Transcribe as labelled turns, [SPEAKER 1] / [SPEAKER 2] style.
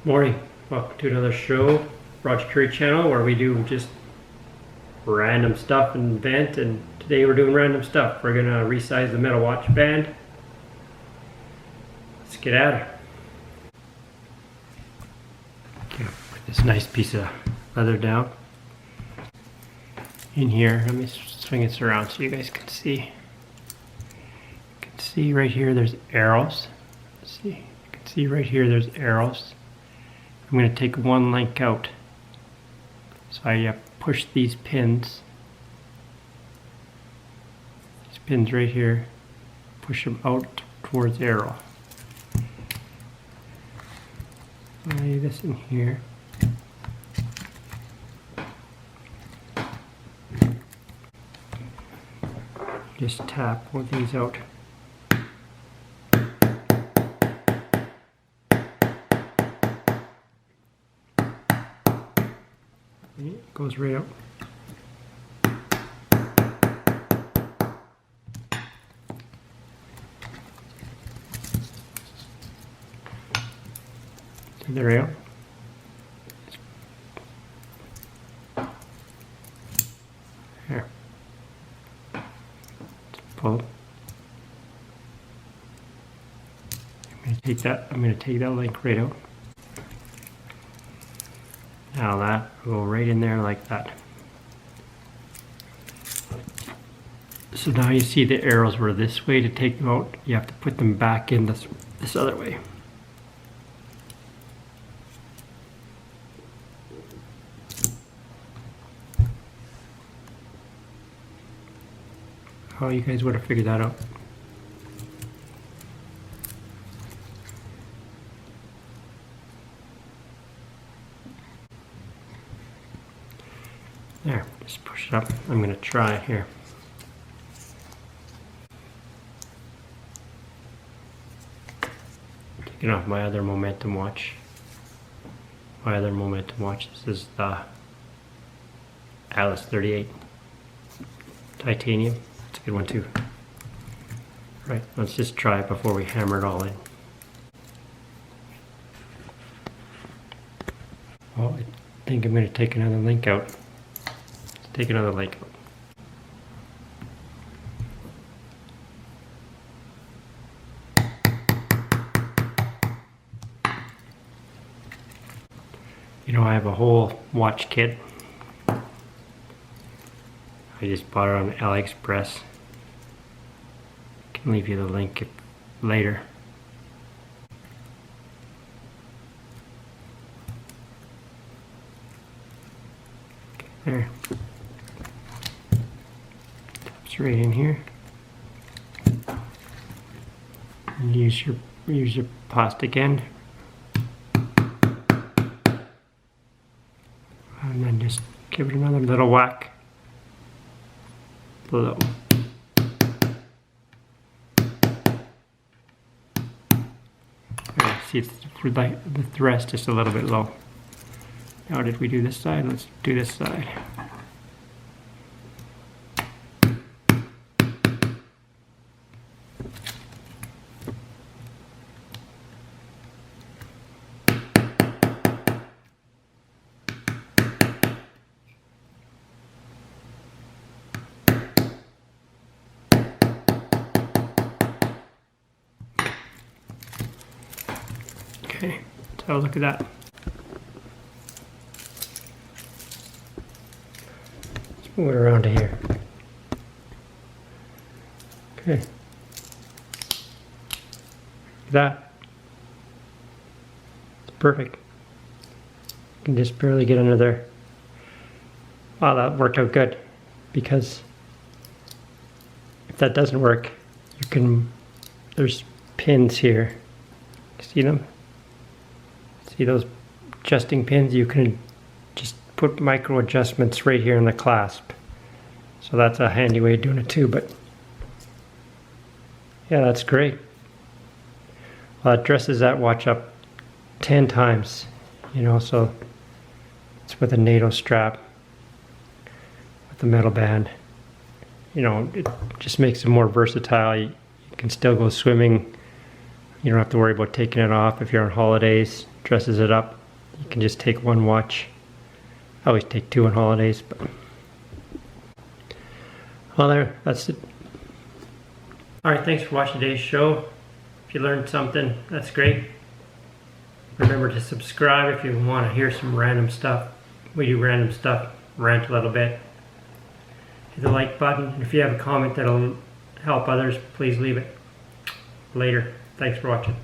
[SPEAKER 1] Morning, welcome to another show, Roger Curry channel, where we do just random stuff and vent. And today we're doing random stuff. We're gonna resize the metal watch band. Let's get at it. Okay, put this nice piece of leather down in here. Let me swing this around so you guys can see. You can see right here there's arrows. Let's see, you can see right here there's arrows. I'm going to take one link out. So I push these pins right here, push them out towards arrow. Lay this in here. Just tap one of these out. It goes right out. So there we go. Here. Just pull. I'm going to take that link right out. Now that will go right in there like that. So now you see the arrows were this way. To take them out, you have to put them back in this other way. Oh, you guys would have figured that out. There, just push it up. I'm going to try it here. Taking off my other Momentum watch. This is the Alice 38 titanium. It's a good one too. Right, let's just try it before we hammer it all in. Well, I think I'm going to take another link out. Take another link out. You know, I have a whole watch kit. I just bought it on Aliexpress. Can leave you the link later. There. Taps right in here. And use your plastic end. And then just give it another little whack. Below. See, it's the thrust just a little bit low. Now, did we do this side? Let's do this side. Okay, so look at that. Let's move it around to here. Okay. Look at that. It's perfect. You can just barely get under there. Wow, that worked out good. Because if that doesn't work, there's pins here. See them? See those adjusting pins? You can just put micro adjustments right here in the clasp. So that's a handy way of doing it too, but yeah, that's great. Well, it dresses that watch up 10 times, you know, so it's with a NATO strap, with the metal band. You know, it just makes it more versatile. You can still go swimming. You don't have to worry about taking it off if you're on holidays. dresses it up. You can just take one watch. I always take two on holidays, but well, there, that's it. Alright, thanks for watching today's show. If you learned something, that's great. Remember to subscribe if you want to hear some random stuff. We do random stuff, rant a little bit. Hit the like button. And if you have a comment that'll help others, please leave it. Later. Thanks for watching.